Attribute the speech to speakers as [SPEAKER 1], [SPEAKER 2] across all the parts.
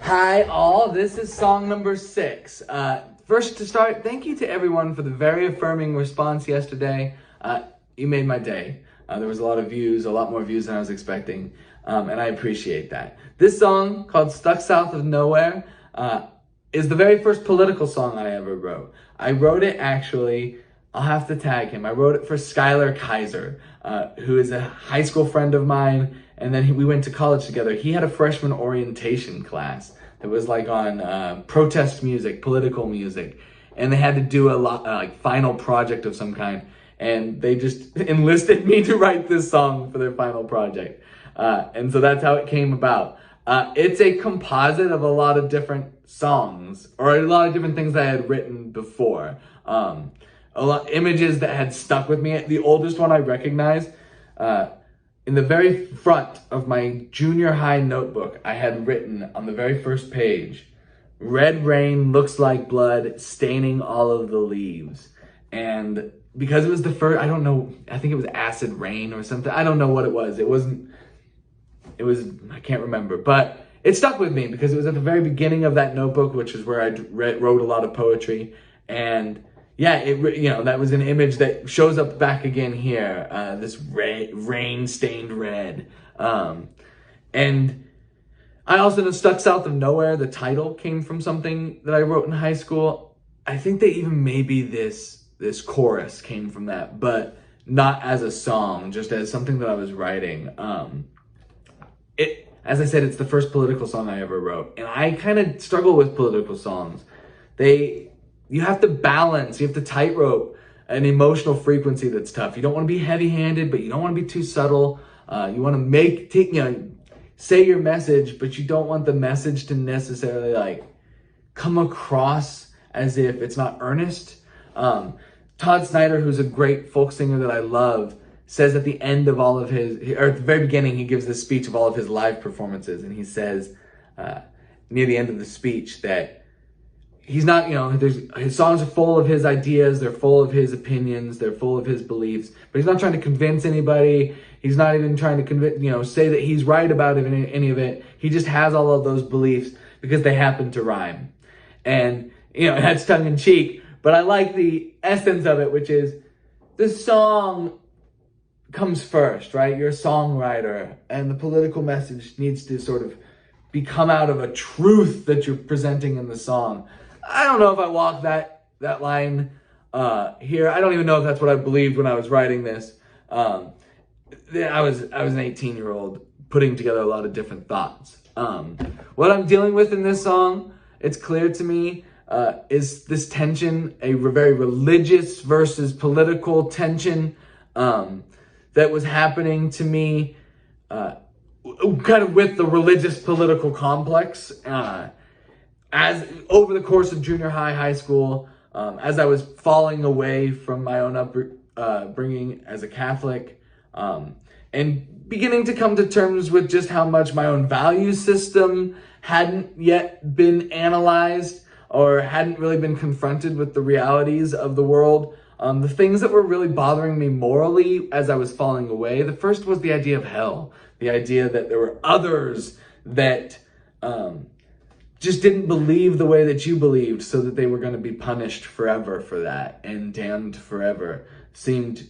[SPEAKER 1] Hi all, this is song number 6. First to start, thank you to everyone for the very affirming response yesterday. You made my day. There was a lot of views, a lot more views than I was expecting, and I appreciate that. This song, called Stuck South of Nowhere, is the very first political song I ever wrote. I wrote it actually, I'll have to tag him. I wrote it for Skylar Kaiser, who is a high school friend of mine, and then we went to college together. He had a freshman orientation class that was like on protest music, political music, and they had to do a lot, like final project of some kind, and they just enlisted me to write this song for their final project. And so that's how it came about. It's a composite of a lot of different songs, or a lot of different things that I had written before. A lot images that had stuck with me. The oldest one I recognize, in the very front of my junior high notebook, I had written on the very first page, "Red rain looks like blood staining all of the leaves." And because it was the first, I don't know, I think it was acid rain or something. I don't know what it was. I can't remember, but it stuck with me because it was at the very beginning of that notebook, which is where I wrote a lot of poetry. And yeah, that was an image that shows up back again here, this rain-stained red. And I also know Stuck South of Nowhere, the title came from something that I wrote in high school. I think that even maybe this chorus came from that, but not as a song, just as something that I was writing. As I said, it's the first political song I ever wrote, and I kind of struggle with political songs. You have to balance, you have to tightrope an emotional frequency that's tough. You don't want to be heavy-handed, but you don't want to be too subtle. You want to say your message, but you don't want the message to necessarily come across as if it's not earnest. Todd Snyder, who's a great folk singer that I love, says at the end of all of or at the very beginning, he gives this speech of all of his live performances, and he says near the end of the speech that he's not, his songs are full of his ideas, they're full of his opinions, they're full of his beliefs, but he's not trying to convince anybody. He's not even trying to say that he's right about any of it. He just has all of those beliefs because they happen to rhyme. And, that's tongue in cheek, but I like the essence of it, which is the song comes first, right? You're a songwriter, and the political message needs to sort of come out of a truth that you're presenting in the song. I don't know if I walk that line here. I don't even know if that's what I believed when I was writing this. I was an 18-year-old putting together a lot of different thoughts. What I'm dealing with in this song, it's clear to me, is this tension, a very religious versus political tension that was happening to me kind of with the religious political complex as over the course of junior high school, as I was falling away from my own upbringing as a Catholic, and beginning to come to terms with just how much my own value system hadn't yet been analyzed or hadn't really been confronted with the realities of the world. The things that were really bothering me morally as I was falling away, the first was the idea of hell, the idea that there were others that just didn't believe the way that you believed, so that they were going to be punished forever for that and damned forever, seemed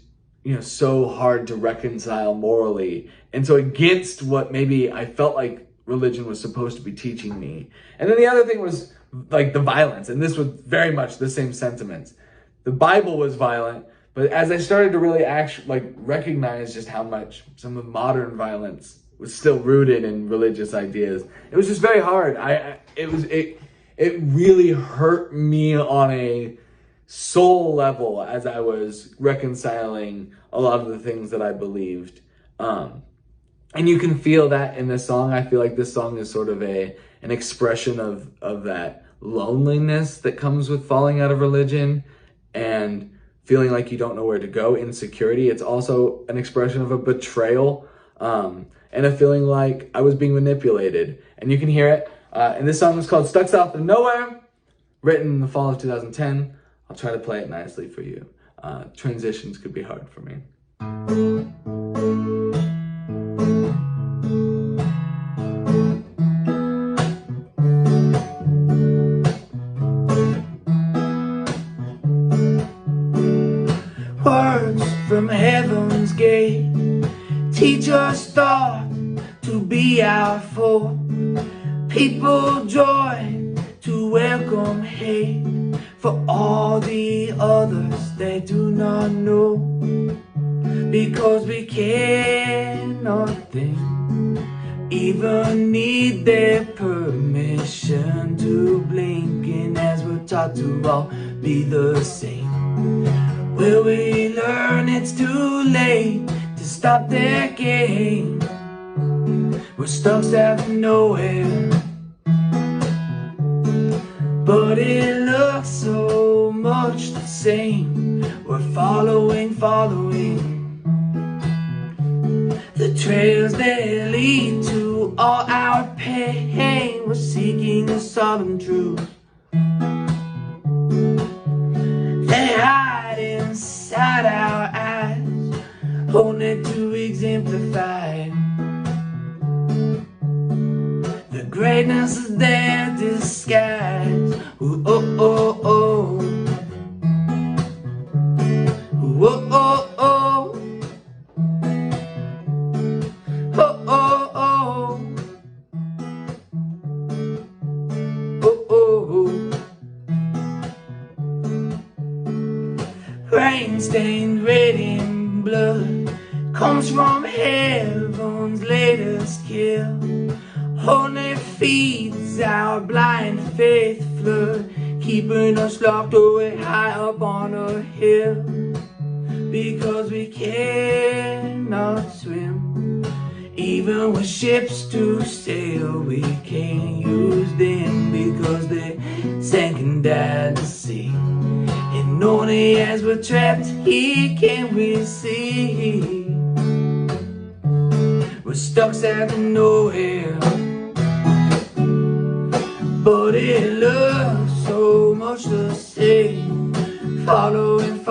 [SPEAKER 1] so hard to reconcile morally, and so against what maybe I felt like religion was supposed to be teaching me. And then the other thing was the violence, and this was very much the same sentiments. The Bible was violent, but as I started to really recognize just how much some of modern violence was still rooted in religious ideas, it was just very hard. It really hurt me on a soul level as I was reconciling a lot of the things that I believed. And you can feel that in this song. I feel like this song is sort of an expression of that loneliness that comes with falling out of religion and feeling like you don't know where to go, insecurity. It's also an expression of a betrayal and a feeling like I was being manipulated. And you can hear it. And this song is called Stuck South of Nowhere, written in the fall of 2010. I'll try to play it nicely for you. Transitions could be hard for me.
[SPEAKER 2] from heaven's gate. Teach us thought to be our foe. People joy to welcome hate. For all the others they do not know. Because we cannot think, even need their permission to blink. And as we're taught to all be the same, will we learn it's too late to stop their game? We're stuck out of nowhere, but it looks so much the same. We're following the trails that lead to all our pain. We're seeking a solemn truth. They hide inside our eyes, only to exemplify the greatness of their disguise. Ooh, oh, oh, oh. Ooh, oh, oh, oh. Oh, oh, oh. Oh, oh, oh. Rain-stained red in blood comes from heaven's latest kill. Only feeds our blind faith flood, keeping us locked away high up on a hill. Because we cannot swim, even with ships to sail, we can't use them because they sank and died to sea. And only as we're trapped here can we see. We're stuck out of nowhere, but it looks so much the same. Following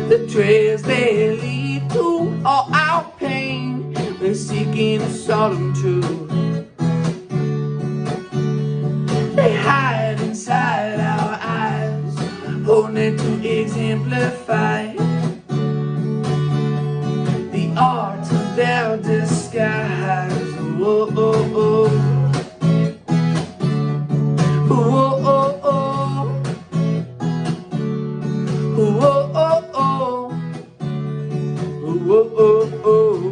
[SPEAKER 2] the trails they lead to all our pain. We're seeking a solemn truth. They hide inside our eyes, only to exemplify the art of their disguise. Whoa, oh, oh. Whoa, oh, oh. Whoa, oh, oh. Whoa, oh, oh.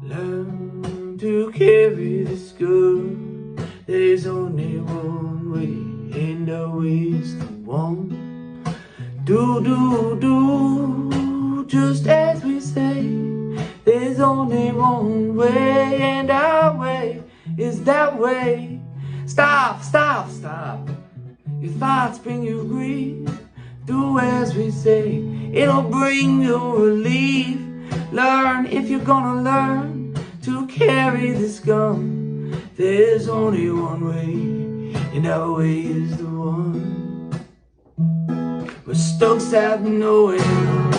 [SPEAKER 2] Learn to carry this good. There's only one way, and the way's the one. Do, just as we say. There's only one way, and our way is that way. Stop, stop, stop. Your thoughts bring you grief. Do as we say, it'll bring you relief. Learn if you're gonna learn to carry this gun. There's only one way, and our way is the one. We're stuck out of nowhere,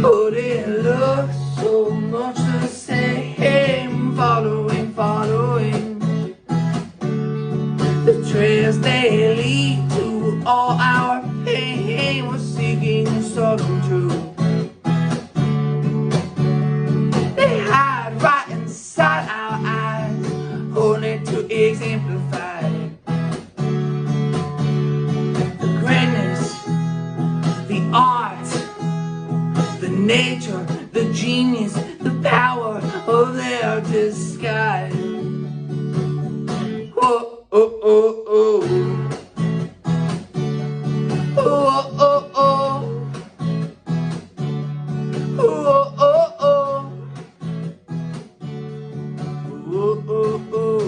[SPEAKER 2] but it looks so much the same. Following the trails they lead to all our pain. We're seeking a solemn truth. They hide right inside our eyes, only to exemplify the greatness, the art, the nature, the genius, the power of their disguise. Oh, oh, oh, oh. Oh, oh, oh. Oh, oh, oh. Oh, oh, oh.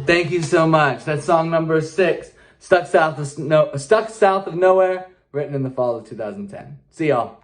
[SPEAKER 1] Thank you so much. That's song number 6, Stuck South of Nowhere, written in the fall of 2010. See y'all.